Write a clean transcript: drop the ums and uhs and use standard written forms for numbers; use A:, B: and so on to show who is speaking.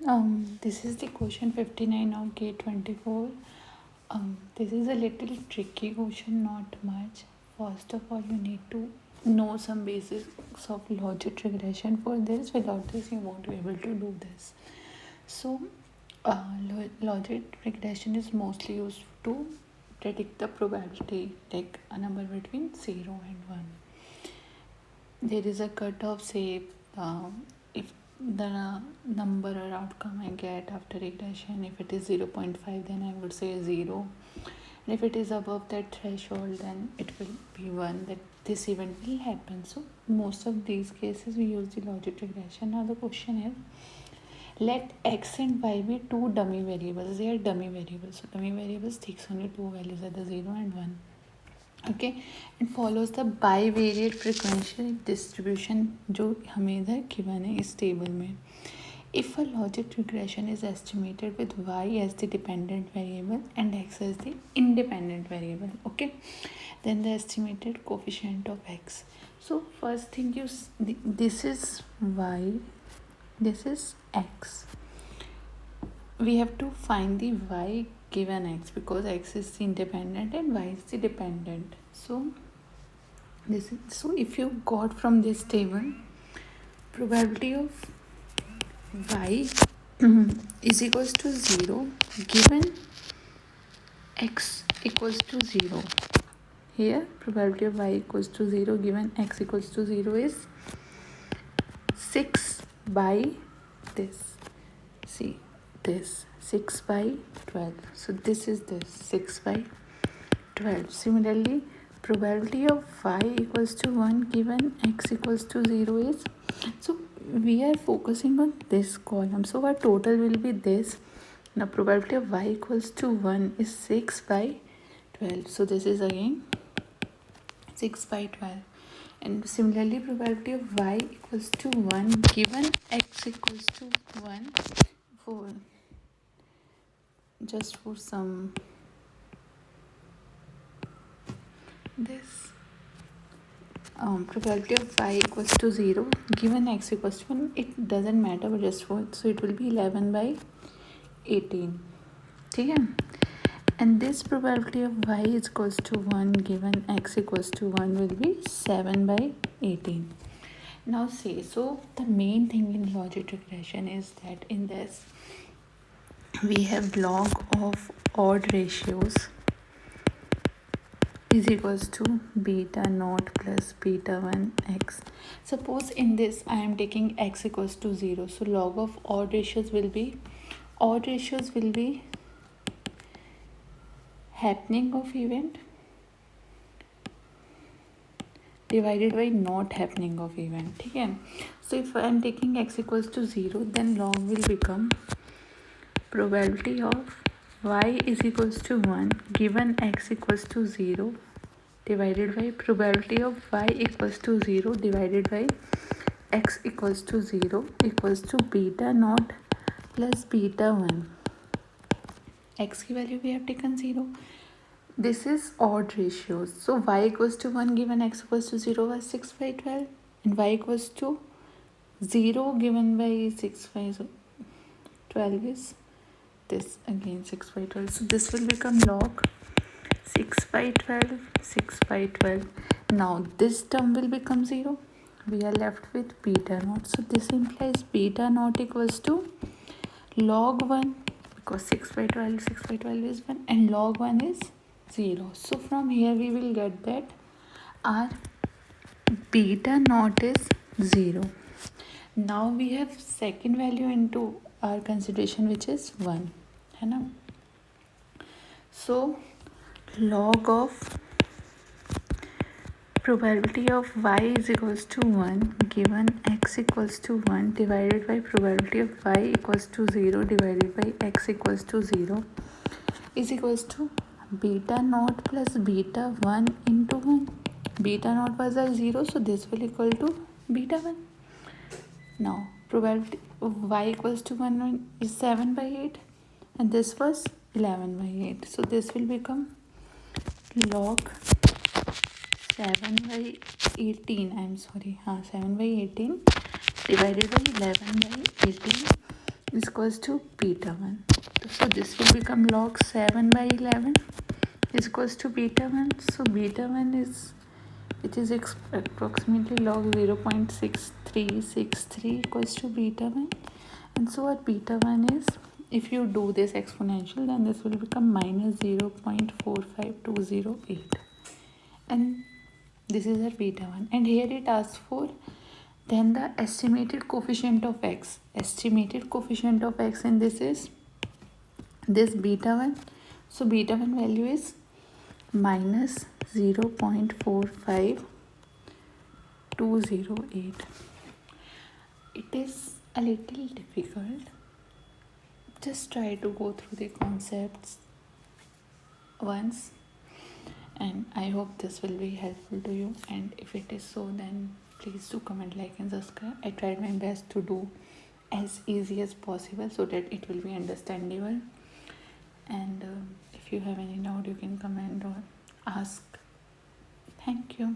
A: This is the question 59 of K24. This is a little tricky question, not much. First of all, you need to know some basics of logic regression for this. Without this, you won't be able to do this. So, logic regression is mostly used to predict the probability, like a number between 0 and 1. There is a cutoff, say, if the number or outcome I get after regression, if it is 0.5, then I would say 0. And if it is above that threshold, then it will be 1, that this event will happen. So most of these cases we use the logic regression. Now the question is, let x and y be two dummy variables. They are dummy variables. So dummy variables takes only two values, either 0 and 1. Okay, and follows the bivariate frequential distribution जो हमें इधर given है इस table में. If a logic regression is estimated with y as the dependent variable and x as the independent variable, okay, then the estimated coefficient of x. So first thing, this is y, this is x. We have to find the y given x, because x is the independent and y is the dependent. So if you got from this table, probability of y is equals to 0 given x equals to 0. Here probability of y equals to 0 given x equals to 0 is 6 by this. See this, 6 by 12. So this is this, 6 by 12. Similarly, probability of y equals to 1 given x equals to 0 is, so we are focusing on this column, so our total will be this. Now probability of y equals to 1 is 6 by 12. So this is again 6 by 12. And similarly, probability of y equals to 1 given x equals to 1, for just for some this probability of y equals to 0 given x equals to 1, it doesn't matter, but just for, so it will be 11 by 18. ठीक है. And this probability of y is equals to 1 given x equals to 1 will be 7 by 18. Now say, so the main thing in logic regression is that in this we have log of odd ratios is equals to beta naught plus beta 1 x. Suppose in this I am taking x equals to 0, so log of odd ratios will be happening of event divided by not happening of event. ठीक है. So if I am taking x equals to 0, then log will become probability of y is equals to 1 given x equals to 0 divided by probability of y equals to 0 divided by x equals to 0 equals to beta naught plus beta 1. X की value we have taken 0. This is odd ratios. So y equals to 1 given x equals to 0 was 6 by 12, and y equals to 0 given by 6 by 12 is this, again 6 by 12. So this will become log 6 by 12, 6 by 12. Now this term will become 0. We are left with beta naught. So this implies beta naught equals to log 1, because 6 by 12 is 1, and log 1 is 0. So from here we will get that our beta naught is 0. Now we have second value into our consideration, which is 1, है ना. So log of probability of y is equals to 1 given x equals to 1 divided by probability of y equals to 0 divided by x equals to 0 is equals to beta naught plus beta 1 into 1. Beta naught was a 0, so this will equal to beta 1. Now probability of y equals to 1 is 7 by 8, and this was 11 by 8. So this will become log 7 by 18, 7 by 18 divided by 11 by 18 is equals to beta 1. So this will become log 7 by 11 is equals to beta 1. So beta 1 is, it is approximately log 0.6363 equals to beta 1. And so what beta 1 is, if you do this exponential, then this will become minus 0.45208. And this is our beta 1. And here it asks for then the estimated coefficient of x. Estimated coefficient of x in this is this beta 1. So beta 1 value is minus 0.45208. It is a little difficult. Just try to go through the concepts once, and I hope this will be helpful to you. And if it is so, then please do comment, like and subscribe. I tried my best to do as easy as possible so that it will be understandable. And if you have any doubt, you can comment or ask. Thank you.